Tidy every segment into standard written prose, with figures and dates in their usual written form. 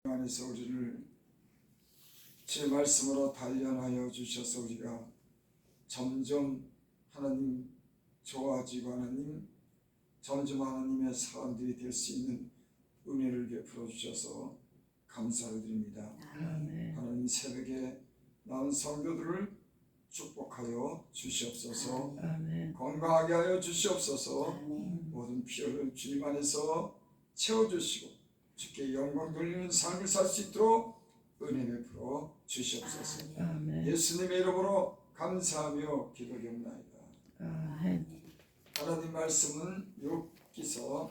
안에서 우리를 제 말씀으로 단련하여 주셔서 우리가 점점 하나님 좋아지고 점점 하나님의 사람들이 될 수 있는 은혜를 베풀어 주셔서 감사를 드립니다. 아멘. 하나님 새벽에 나온 성도들을 축복하여 주시옵소서. 아멘. 건강하게 하여 주시옵소서. 아멘. 모든 필요를 주님 안에서 채워주시고 주께 영광 돌리는 삶을 살 수 있도록 은혜 베풀어 주시옵소서. 아멘. 예수님의 이름으로 감사하며 기도드립니다. 아멘. 하나님 말씀은 욥기서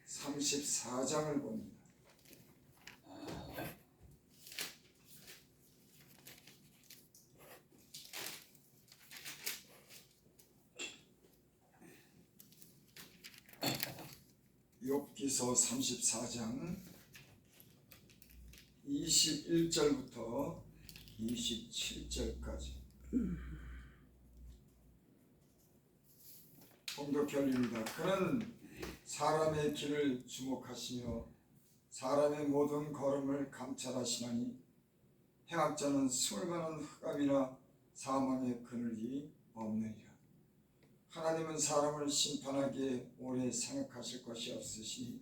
34장을 봅니다. 욥기서 34장 21절부터 27절까지 봉독해 올립니다. 그는 사람의 길을 주목하시며 사람의 모든 걸음을 감찰하시나니 행악자는 수울만한 흑암이나 사망의 그늘이 없느니라. 하나님은 사람을 심판하기에 오래 생각하실 것이 없으시니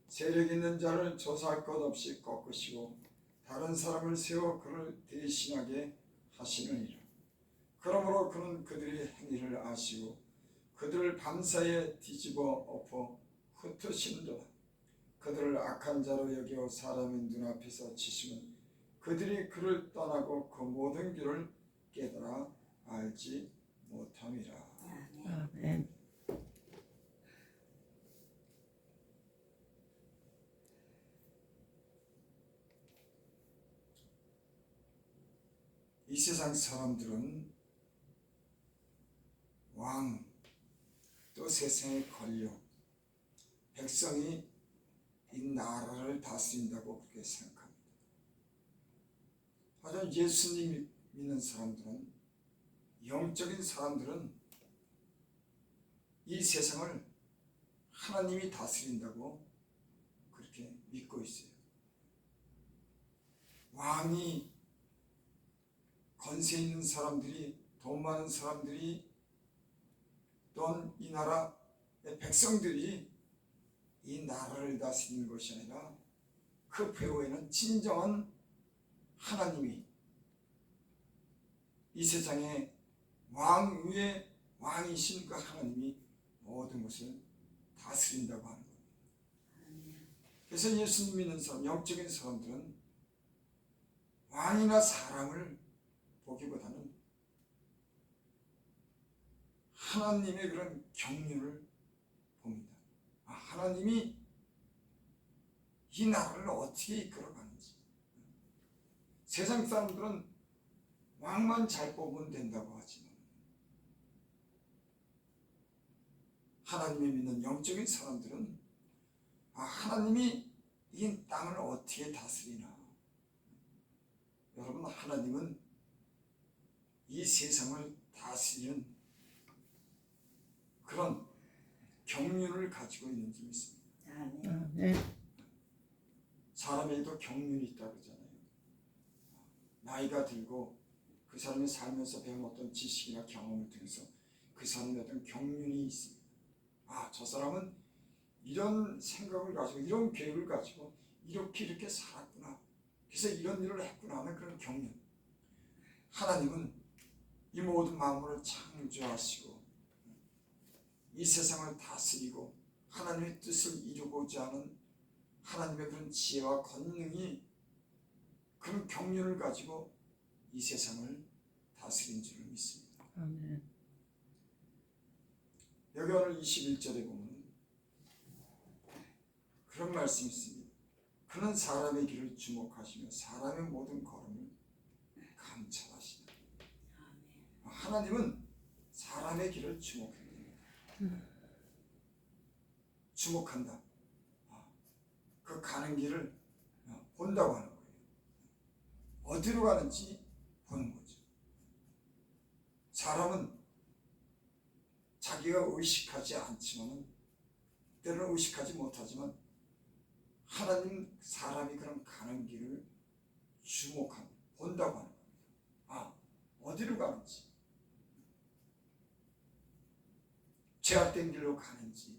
세력 있는 자를 조사할 것 없이 꺾으시고 다른 사람을 세워 그를 대신하게 하시느니라. 그러므로 그는 그들의 행위를 아시고 그들을 밤사이에 뒤집어 엎어 흩으시는도다. 그들을 악한 자로 여겨 사람의 눈앞에서 치시면 그들이 그를 떠나고 그 모든 길을 깨달아 알지 못함이라. 아멘. 이 세상 사람들은 왕, 또 세상의 권력, 백성이 이 나라를 다스린다고 그렇게 생각합니다. 하지만 예수님 믿는 사람들은, 영적인 사람들은 이 세상을 하나님이 다스린다고 그렇게 믿고 있어요. 왕이, 권세 있는 사람들이, 돈 많은 사람들이, 또는 이 나라의 백성들이 이 나라를 다스리는 것이 아니라 그 배후에는 진정한 하나님이 이 세상의 왕 위에 왕이신 그 하나님이 모든 것을 다스린다고 하는 겁니다. 그래서 예수님 믿는 사람, 영적인 사람들은 왕이나 사람을 보기보다는 하나님의 그런 경륜을 봅니다. 하나님이 이 나라를 어떻게 이끌어가는지. 세상 사람들은 왕만 잘 뽑으면 된다고 하지만 하나님을 믿는 영적인 사람들은 하나님이 이 땅을 어떻게 다스리나. 여러분, 하나님은 이 세상을 다스리는 그런 경륜을 가지고 있는지 믿습니다. 아멘. 사람에게도 경륜이 있다고 그러잖아요. 나이가 들고 그 사람이 살면서 배운 어떤 지식이나 경험을 통해서 그 사람의 어떤 경륜이 있습니다. 저 사람은 이런 생각을 가지고 이런 계획을 가지고 이렇게 살았구나. 그래서 이런 일을 했구나 하는 그런 경륜. 하나님은 이 모든 만물을 창조하시고 이 세상을 다스리고 하나님의 뜻을 이루고자 하는 하나님의 그런 지혜와 권능이 그런 경륜을 가지고 이 세상을 다스린 줄을 믿습니다. 아멘. 여기 오늘 21절에 보면 그런 말씀이 있습니다. 그는 사람의 길을 주목하시며 사람의 모든 걸음을 감찰하시다. 하나님은 사람의 길을 주목합니다. 주목한다. 그 가는 길을 본다고 하는 거예요. 어디로 가는지 보는 거죠. 사람은 자기가 의식하지 않지만, 때로는 의식하지 못하지만 하나님 사람이 그런 가는 길을 주목하는, 본다고 하는 겁니다. 아, 어디로 가는지, 죄악된 길로 가는지,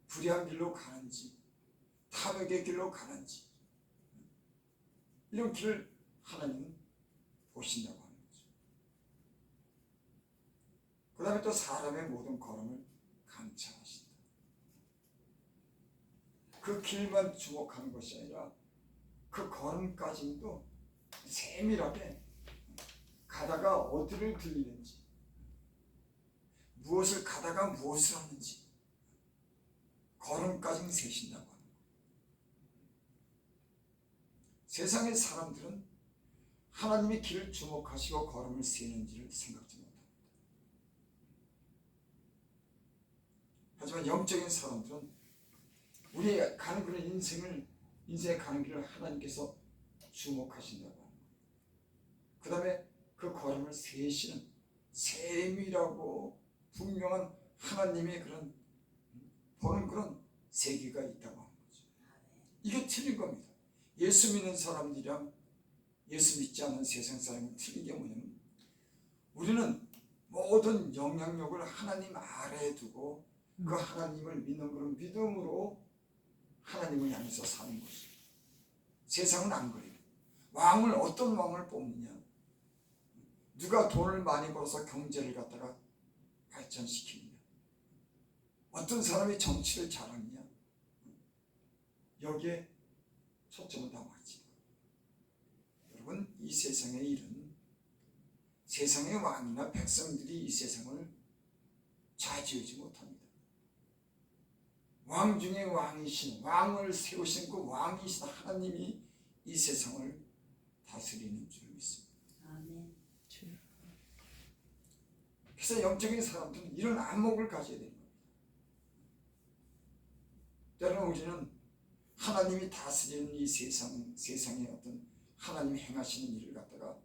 불의한 길로 가는지, 탐욕의 길로 가는지, 이런 길을 하나님은 보신다고 하는 거죠. 그 다음에 또 사람의 모든 걸음을 감찰하신다. 그 길만 주목하는 것이 아니라 그 걸음까지도 세밀하게 가다가 어디를 들리는지, 무엇을 가다가 무엇을 하는지 걸음까지 세신다고 하는 거예요. 세상의 사람들은 하나님의 길을 주목하시고 걸음을 세는지를 생각지 못합니다. 하지만 영적인 사람들은 우리의 가는 그런 인생의 가는 길을 하나님께서 주목하신다고 하는 거예요. 그 다음에 그 걸음을 세시는 세밀하고 분명한 하나님의 그런 보는 그런 세계가 있다고 하는 거죠. 이게 틀린 겁니다. 예수 믿는 사람들이랑 예수 믿지 않는 세상 사람은 틀린 게 뭐냐면, 우리는 모든 영향력을 하나님 아래에 두고 그 하나님을 믿는 그런 믿음으로 하나님을 향해서 사는 것이죠. 세상은 안 그래요. 왕을, 어떤 왕을 뽑느냐, 누가 돈을 많이 벌어서 경제를 갖다가 발전시키느냐, 어떤 사람이 정치를 잘하느냐, 여기에 초점을 다 맞지. 여러분, 이 세상의 일은 세상의 왕이나 백성들이 이 세상을 좌지우지 못합니다. 왕 중에 왕이신, 왕을 세우신 그 왕이신 하나님이 이 세상을 다스리는 줄 믿습니다. 아멘. 그래서 영적인 사람들은 이런 안목을 가져야 되는 겁니다. 때로는 우리는 하나님이 다스리는 이 세상의 어떤 하나님이 행하시는 일을 갖다가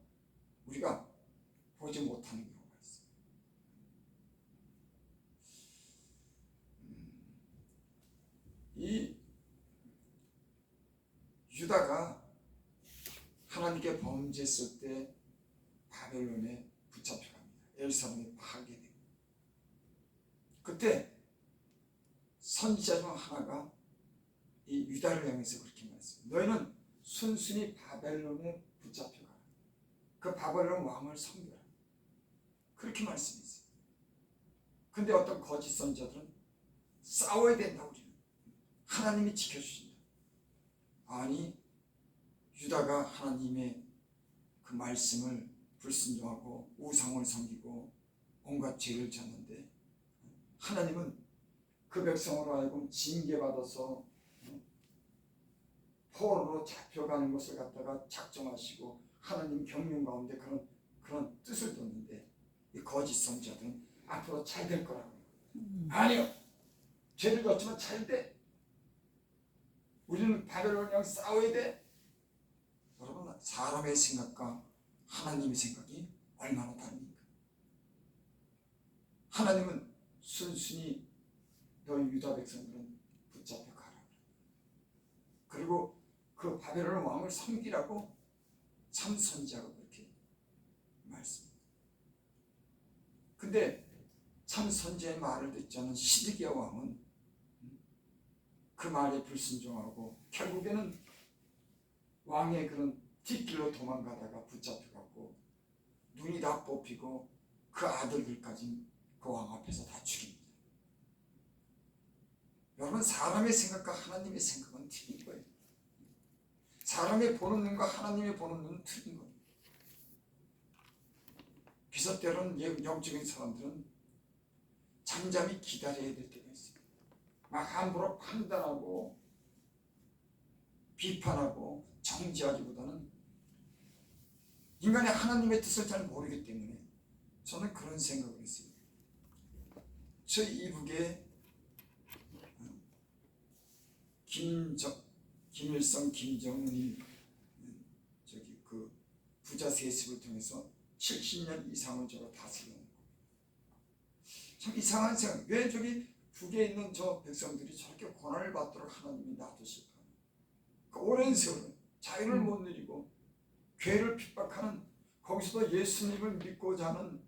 우리가 보지 못하는 경우가 있어요. 이 유다가 하나님께 범죄했을 때 바벨론에 붙잡혀갑니다. 예루살렘이 파괴됩니다. 그때 선지자 중 하나가 이 유다를 향해서 그렇게 말했습니다. 너희는 순순히 바벨론에 붙잡혀가라. 그 바벨론 왕을 섬겨라. 그렇게 말씀했어요. 근데 어떤 거짓 선지자들은 싸워야 된다, 우리는. 하나님이 지켜주신다. 아니, 유다가 하나님의 그 말씀을 불순종하고 우상을 섬기고 온갖 죄를 졌는데, 하나님은 그 백성으로 하여금 징계받아서 포로로 잡혀가는 것을 갖다가 작정하시고 하나님 경륜 가운데 그런 뜻을 뒀는데, 이 거짓 선지자들은 앞으로 잘 될 거라고. 아니요, 죄를 졌지만 잘 돼. 우리는 바벨론이랑 싸워야 돼. 여러분, 사람의 생각과 하나님의 생각이 얼마나 다릅니까? 하나님은 순순히 너희 유다 백성들은 붙잡혀 가라. 그리고 그 바벨론 왕을 섬기라고 참 선지자가 그렇게 말씀합니다. 근데 참 선지자의 말을 듣지 않은 시드기야 왕은 그 말에 불순종하고 결국에는 왕의 그런 뒷길로 도망가다가 붙잡혀가고 눈이 다 뽑히고 그 아들들까지 그 왕 앞에서 다 죽입니다. 여러분, 사람의 생각과 하나님의 생각은 틀린 거예요. 사람의 보는 눈과 하나님의 보는 눈은 틀린 거예요. 그래서 때로는 영적인 사람들은 잠잠히 기다려야 될 때가 있어요. 막 함부로 판단하고 비판하고 정지하기보다는 인간의 하나님의 뜻을 잘 모르기 때문에 저는 그런 생각을 했어요. 저 이북에 김일성, 김정은이 저기 그 부자 세습을 통해서 70년 이상을 저거 다스리는 거예요. 참 이상한 생각. 왜 저기 북에 있는 저 백성들이 저렇게 고난을 받도록 하나님이 놔두실까? 그 오랜 세월 자유를 못 누리고 교회를 핍박하는, 거기서도 예수님을 믿고자 하는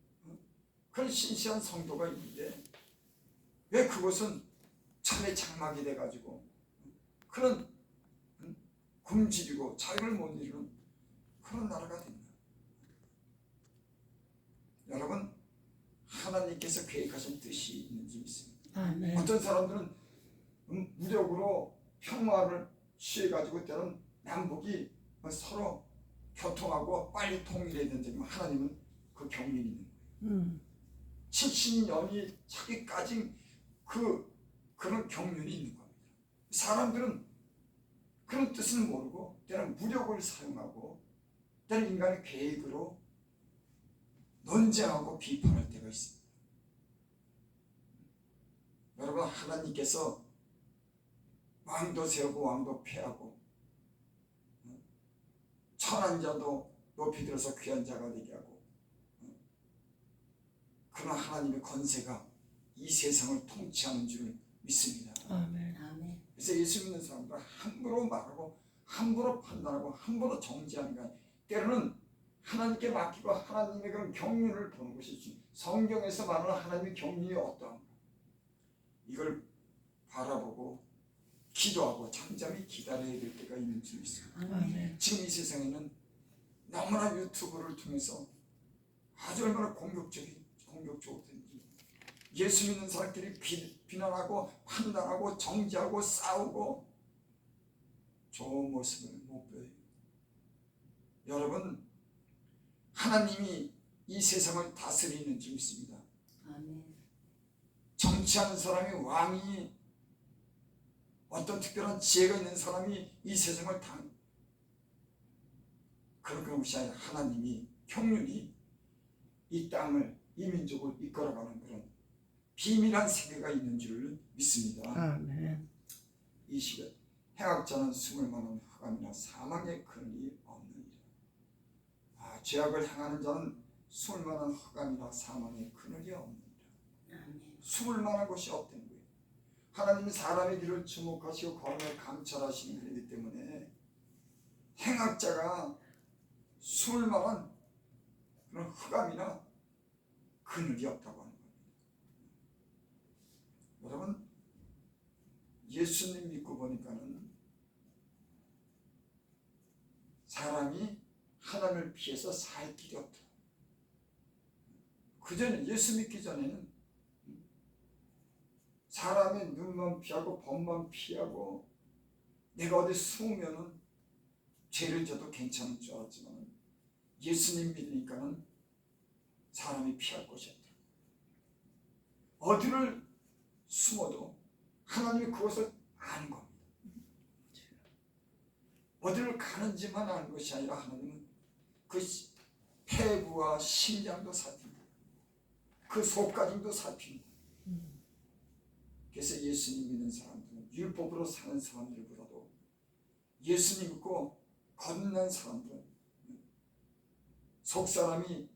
그런 신실한 성도가 있는데 왜 그것은 참의 장막이 돼가지고 그런 굶주리고 자유를 못 누리는 그런 나라가 됐나? 여러분, 하나님께서 계획하신 뜻이 있는지 믿습니다. 아멘. 어떤 사람들은 무력으로 평화를 취해가지고 때는 남북이 서로 교통하고 빨리 통일해야 된다면 하나님은 그 경륜이 있는 거예요. 70년이 차기까지 그런 경륜이 있는 겁니다. 사람들은 그런 뜻을 모르고 때는 무력을 사용하고 때는 인간의 계획으로 논쟁하고 비판할 때가 있습니다. 여러분, 하나님께서 왕도 세우고 왕도 폐하고 천한 자도 높이 들어서 귀한 자가 되게 하고 그런 하나님의 권세가 이 세상을 통치하는 줄 믿습니다. 아멘. 아멘. 그래서 예수 믿는 사람들 함부로 말하고 함부로 판단하고 함부로 정죄하는 거, 때로는 하나님께 맡기고 하나님의 그런 경륜을 보는 것이지, 성경에서 말하는 하나님의 경륜이 어떠한가, 이걸 바라보고 기도하고 잠잠히 기다려야 될 때가 있는 줄 믿습니다. 아멘. 지금 이 세상에는 너무나 유튜브를 통해서 아주 얼마나 공격적으로 되는지, 예수 믿는 사람들이 비난하고 판단하고 정죄하고 싸우고 좋은 모습을 못 보여요. 여러분, 하나님이 이 세상을 다스리는 줄 믿습니다. 아멘. 정치하는 사람이, 왕이, 어떤 특별한 지혜가 있는 사람이 이 세상을 그런 것이 아니라 하나님이 경륜이 이 땅을, 이 민족을 이끌어가는 그런 비밀한 세계가 있는 줄 믿습니다. 아멘. 이 시간 행악자는 숨을 만한 흑암이나 사망의 그늘이 없느니라. 죄악을 행하는 자는 숨을 만한 흑암이나 사망의 그늘이 없느니라. 아멘. 숨을 만한 곳이 없다는 거예요. 하나님은 사람의 길을 주목하시고 걸음을 감찰하시는 분이기 때문에 행악자가 숨을 만한 그런 흑암이나 그늘이 없다고 하는 겁니다. 여러분, 예수님 믿고 보니까는 사람이 하나님을 피해서 살 길이 없더라. 그 전에, 예수 믿기 전에는 사람의 눈만 피하고 법만 피하고 내가 어디 숨으면은 죄를 져도 괜찮을 줄 알았지만 예수님 믿으니까는 사람이 피할 곳이 없더라. 어디를 숨어도 하나님이 그것을 아는 겁니다. 어디를 가는지만 아는 것이 아니라 하나님은 그 폐부와 심장도 살핍니다. 그 속가짐도 살핍니다. 그래서 예수님 믿는 사람들은, 율법으로 사는 사람들보다도 예수님 믿고 거듭난 사람들은, 속사람이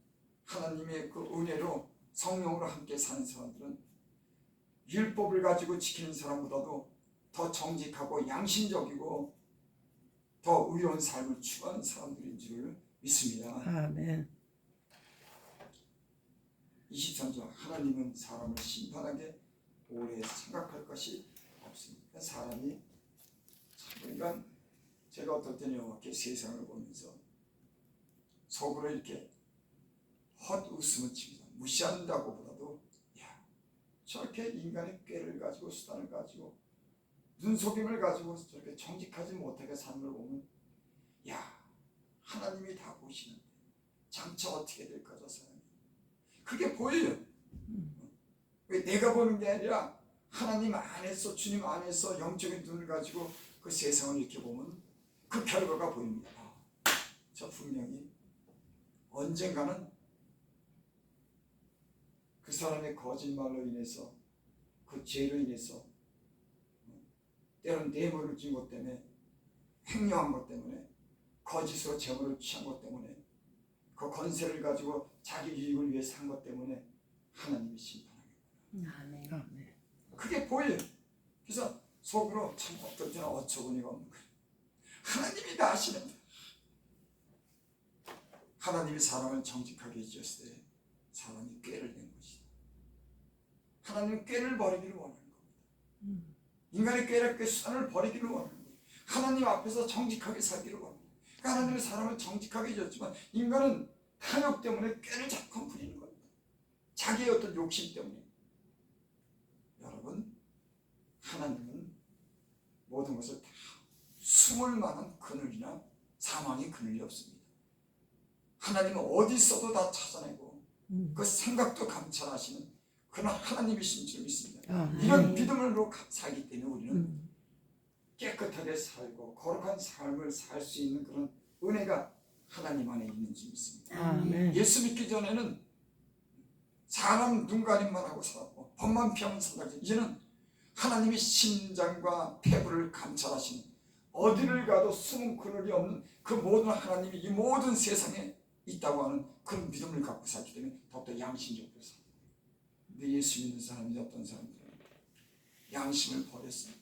하나님의 그 은혜로 성령으로 함께 사는 사람들은 율법을 가지고 지키는 사람보다도 더 정직하고 양심적이고 더 의로운 삶을 추구하는 사람들인 줄 믿습니다. 아멘. 23절, 하나님은 사람을 심판하게 오래 생각할 것이 없습니다. 사람이 참, 그러니까 제가 어떨 때는 이렇게 세상을 보면서 속으로 이렇게 헛웃음을 칩니다. 무시한다고 보다도, 야, 저렇게 인간의 꾀를 가지고 수단을 가지고 눈속임을 가지고 저렇게 정직하지 못하게 사는 걸 보면, 야, 하나님이 다 보시는데 장차 어떻게 될까 저 사람이. 그게 보여요. 왜 내가 보는 게 아니라 하나님 안에서, 주님 안에서 영적인 눈을 가지고 그 세상을 이렇게 보면 그 결과가 보입니다. 저 분명히 언젠가는 그 사람의 거짓말로 인해서, 그 죄로 인해서, 때로는 뇌물을 준 것 때문에, 횡령한 것 때문에, 거짓으로 재물을 취한 것 때문에, 그 권세를 가지고 자기 유익을 위해 산 것 때문에 하나님이 심판하겠구나. 아멘. 아멘. 그게 보여요. 그래서 속으로 참 어떨 때는 어처구니가 없는 거예요. 하나님이 다 아시는데 하나님이 사람을 정직하게 지었을 때 사람이 꾀를 낸 것이다. 하나님은 꾀를 버리기를 원하는 겁니다. 인간의 꾀를 수단을 버리기를 원하는 거예요. 하나님 앞에서 정직하게 살기를 원합니다. 그러니까 하나님은 사람을 정직하게 지었지만 인간은 탐욕 때문에 꾀를 자꾸 부리는 겁니다. 자기의 어떤 욕심 때문에. 여러분, 하나님은 모든 것을 다 숨을 만한 그늘이나 사망의 그늘이 없습니다. 하나님은 어디 있어도 다 찾아내고 그 생각도 감찰하시는 그런 하나님이신 줄 믿습니다. 이런 믿음으로 살기 때문에 우리는 깨끗하게 살고 거룩한 삶을 살 수 있는 그런 은혜가 하나님 안에 있는 줄 믿습니다. 아멘. 예수 믿기 전에는 사람 눈 가림만 하고 살았고 법만 피하면 살았지, 이제는 하나님이 심장과 폐부를 감찰하시는, 어디를 가도 숨은 그늘이 없는 그 모든 하나님이 이 모든 세상에 있다고 하는 그런 믿음을 갖고 살기 때문에 더욱더 양심적으로 살아요. 근데 예수 믿는 사람이 어떤 사람들은 양심을 버렸습니다.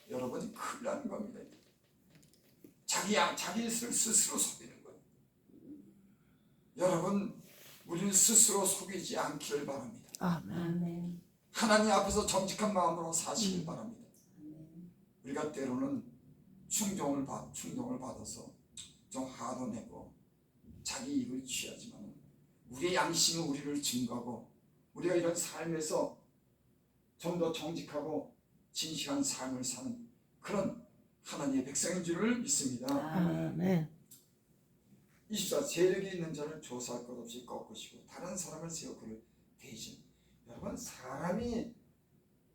여러분, 큰일 나는 겁니다. 자기 스스로 속이는 거예요. 여러분, 우리는 스스로 속이지 않기를 바랍니다. 아멘. 하나님 앞에서 정직한 마음으로 사시길 바랍니다. 우리가 때로는 충동을 받아서 좀 화도 내고 자기 이익을 취하지만 우리의 양심은 우리를 증거하고 우리가 이런 삶에서 좀 더 정직하고 진실한 삶을 사는 그런 하나님의 백성인 줄을 믿습니다. 아멘. 24. 세력이 있는 자를 조사할 것 없이 꺾으시고 다른 사람을 세워 그를 대신. 여러분, 사람이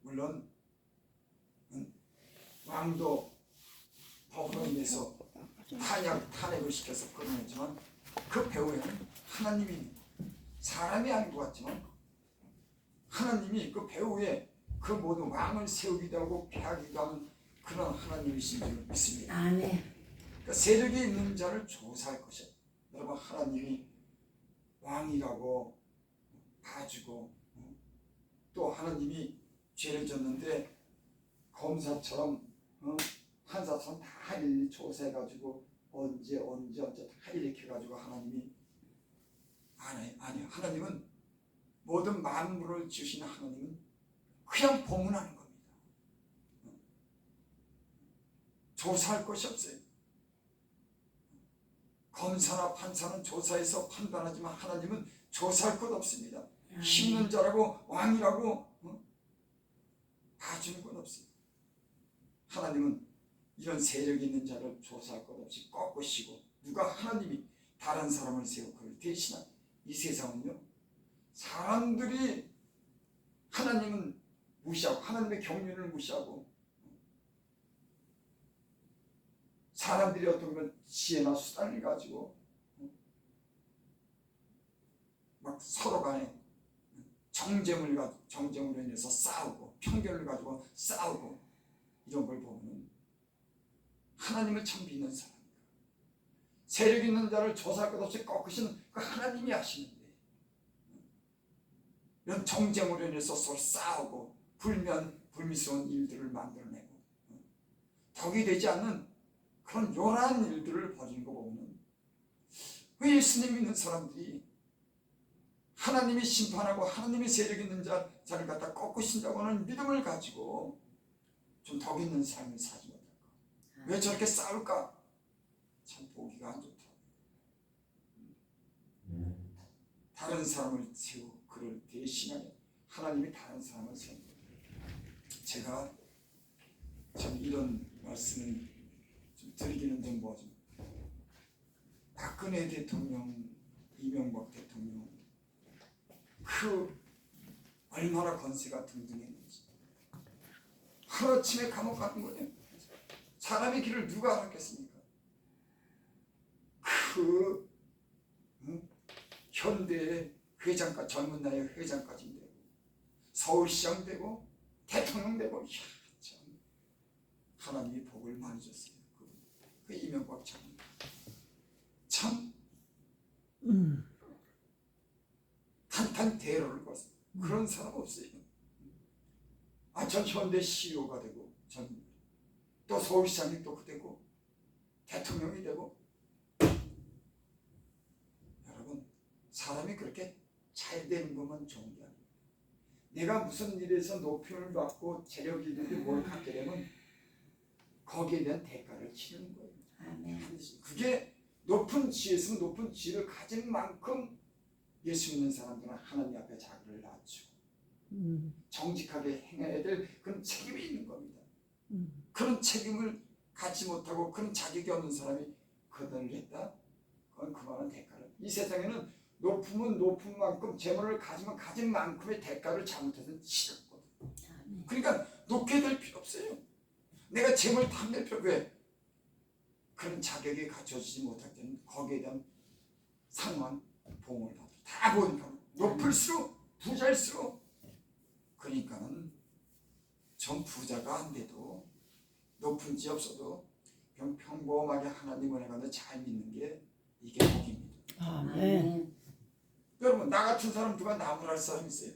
물론 왕도 법으로 인해서 탄핵을 시켜서 끌어냈지만 그 배후에는 하나님이, 사람이 아닌 것 같지만 하나님이 그 배후에 그 모든 왕을 세우기도 하고 폐하기도 하는 그런 하나님이신 줄 믿습니다. 아멘. 그러니까 세력이 있는 자를 조사할 것이야. 여러분, 하나님이 왕이라고 봐주고 또 하나님이 죄를 졌는데 검사처럼 판사처럼 다 일일이 조사해가지고 언제 다 일으켜가지고 하나님이 아니요. 하나님은 모든 만물을 지으시는 하나님은 그냥 보문하는 겁니다. 조사할 것이 없어요. 검사나 판사는 조사해서 판단하지만 하나님은 조사할 것 없습니다. 힘있는 자라고 왕이라고 봐주는 것 없습니다. 하나님은 이런 세력 있는 자를 조사할 것 없이 꺾으시고, 누가 하나님이 다른 사람을 세워 그를 대신한 이 세상은요, 사람들이 하나님은 무시하고 하나님의 경륜을 무시하고 사람들이 어떤 건 지혜나 수단을 가지고 막 서로 간에 정쟁으로 인해서 싸우고 편견을 가지고 싸우고 이런 걸 보면 하나님을 참 믿는 사람이다. 세력 있는 자를 조사할 것 없이 꺾으시는 그 하나님이 아시는데 이런 정쟁으로 인해서 서로 싸우고 불미스러운 일들을 만들어내고 덕이 되지 않는 그런 요란한 일들을 벌이는 거 보면 왜 예수님 믿는 사람들이 하나님이 심판하고 하나님이 세력 있는 자를 갖다 꺾으신다고 하는 믿음을 가지고 좀 덕 있는 삶을 사지 못할까? 왜 저렇게 싸울까? 참 보기가 안 좋다. 다른 사람을 세우고 그를 대신하여 하나님이 다른 사람을 세운다. 제가 참 이런 말씀을 좀 드리기는 좀 뭐죠. 박근혜 대통령, 이명박 대통령 그 얼마나 권세가 등등했는지 하루아침에 감옥 가는 거예요. 사람의 길을 누가 알았겠습니까? 그 현대의 회장까지, 젊은 나이에 회장까지 되고 서울시장 되고 대통령 되고, 이야, 참 하나님이 복을 많이 줬어요. 그 이명박 참 탄탄 대로를 걸었어요. 그런 사람 없어요. 전 현대 CEO가 되고 또 서울시장이 또 되고 대통령이 되고. 여러분, 사람이 그렇게 잘 되는 것만 좋은 게 아니에요. 내가 무슨 일에서 높임을 받고 재력이 있는데 뭘 갖게 되면 거기에 대한 대가를 치르는 거예요. 아멘. 그게 높은 지혜에서 높은 지혜를 가진 만큼 예수 믿는 사람들은 하나님 앞에 자기를 낮추고 정직하게 행해야 될 그런 책임이 있는 겁니다. 그런 책임을 갖지 못하고 그런 자격이 없는 사람이 거절을 했다? 그건 그만한 대가를. 이 세상에는 높으면 높은 만큼 재물을 가지면 가진 만큼의 대가를 잘못해서 치렀거든. 아멘. 그러니까 높게 될 필요 없어요. 내가 재물 탐낼 필요 왜? 그런 자격이 갖춰지지 못할 때는 거기에 대한 상황 보응을 받아. 다 보니까 높을수록 부자일수록. 그러니까는 전 부자가 안 돼도 높은 지 없어도 평범하게 하나님 은혜 가운데 잘 믿는 게 이게 복입니다. 아멘. 아멘. 여러분, 나 같은 사람 누가 나무랄 사람 있어요?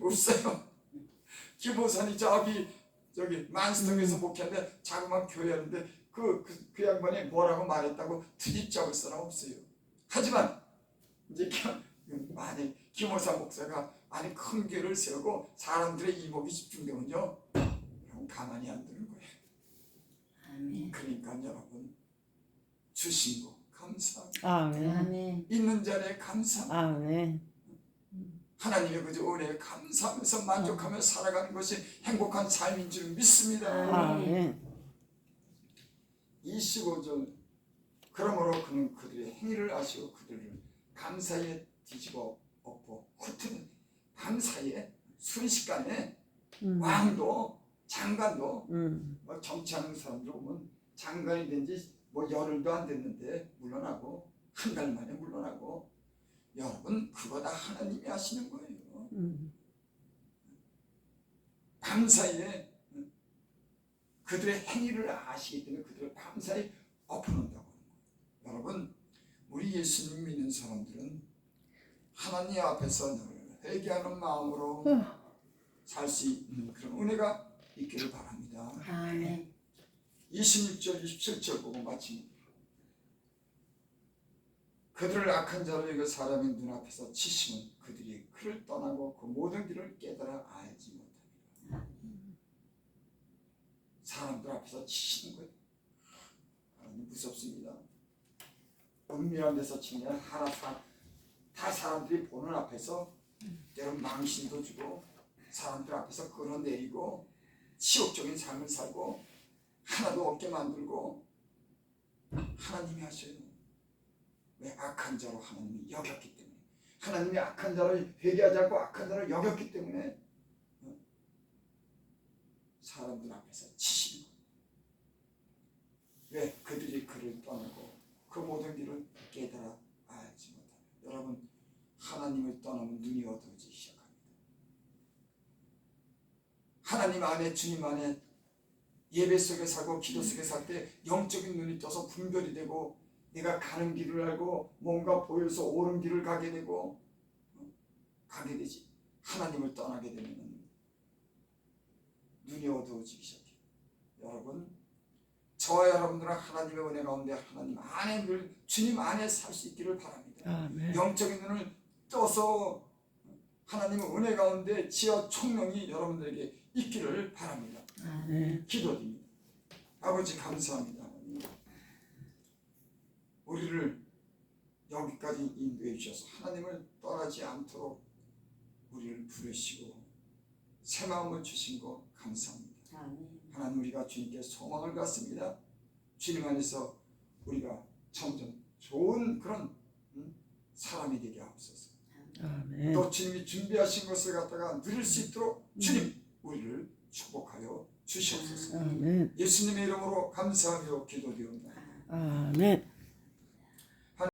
없어요. 김호선이 저기 만스통에서 목회하는데 자그마한 교회였는데 그 양반이 뭐라고 말했다고 트집 잡을 사람 없어요. 하지만 이제 만약 김호사 목사가 아니 큰 교회를 세우고 사람들의 이목이 집중되면요, 그럼 가만히 안 두는 거예요. 아멘. 그러니까 여러분, 주신 거 감사합니다. 아멘. 아멘. 있는 자리에 감사합니다. 아멘. 하나님의 그 은혜에 감사하면서 만족하며 살아가는 것이 행복한 삶인 줄 믿습니다. 아멘. 25절. 그러므로 그는 그들의 행위를 아시고 그들을 밤사이에 뒤집어 엎고 흩은 밤사이에 순식간에 왕도 장관도 뭐 정치하는 사람들 보면 장관이 된 지 뭐 열흘도 안 됐는데 물러나고 한 달 만에 물러나고. 여러분, 그거 다 하나님이 하시는 거예요. 밤사이에 그들의 행위를 아시기 때문에 그들을 밤사이 엎어놓는다고 하는 거예요. 여러분, 우리 예수님 믿는 사람들은 하나님 앞에서 늘 회개하는 마음으로 살 수 있는 그런 은혜가 있기를 바랍니다. 아멘. 26절 27절 보고 마칩니다. 그들을 악한 자로 여겨 사람의 눈앞에서 치시면 그들이 그를 떠나고 그 모든 길을 깨달아 알지 못합니다. 사람들 앞에서 치시는 거예요. 하나님 무섭습니다. 은밀한 데서 치면 다 사람들이 보는 앞에서 때론 망신도 주고 사람들 앞에서 끌어내리고 치욕적인 삶을 살고 하나도 없게 만들고 하나님이 하셔요. 왜? 악한 자로 하나님이 여겼기 때문에. 하나님이 악한 자로 회개하지 않고 악한 자로 여겼기 때문에 사람들 앞에서 치시는 거예요. 왜? 그들이 그를 떠나고 그 모든 길을 깨달아 알지 못합니다. 여러분, 하나님을 떠나면 눈이 어두워지기 시작합니다. 하나님 안에, 주님 안에 예배 속에 살고 기도 속에 살 때 영적인 눈이 떠서 분별이 되고 내가 가는 길을 알고 뭔가 보여서 옳은 길을 가게 되고 가게 되지. 하나님을 떠나게 되면 눈이 어두워지기 시작해요. 여러분, 저와 여러분들은 하나님의 은혜 가운데 하나님 안에 늘 주님 안에 살 수 있기를 바랍니다. 아멘. 영적인 눈을 떠서 하나님의 은혜 가운데 지어 총명이 여러분들에게 있기를 바랍니다. 아멘. 기도드립니다. 아버지 감사합니다. 우리를 여기까지 인도해 주셔서 하나님을 떠나지 않도록 우리를 부르시고 새 마음을 주신 거 감사합니다. 아멘. 하나님, 우리가 주님께 소망을 갖습니다. 주님 안에서 우리가 점점 좋은 그런 사람이 되게 하옵소서. 아멘. 또 주님이 준비하신 것을 갖다가 누릴 수 있도록 주님 우리를 축복하여 주시옵소서. 아멘. 예수님의 이름으로 감사하며 기도드립니다. 아멘.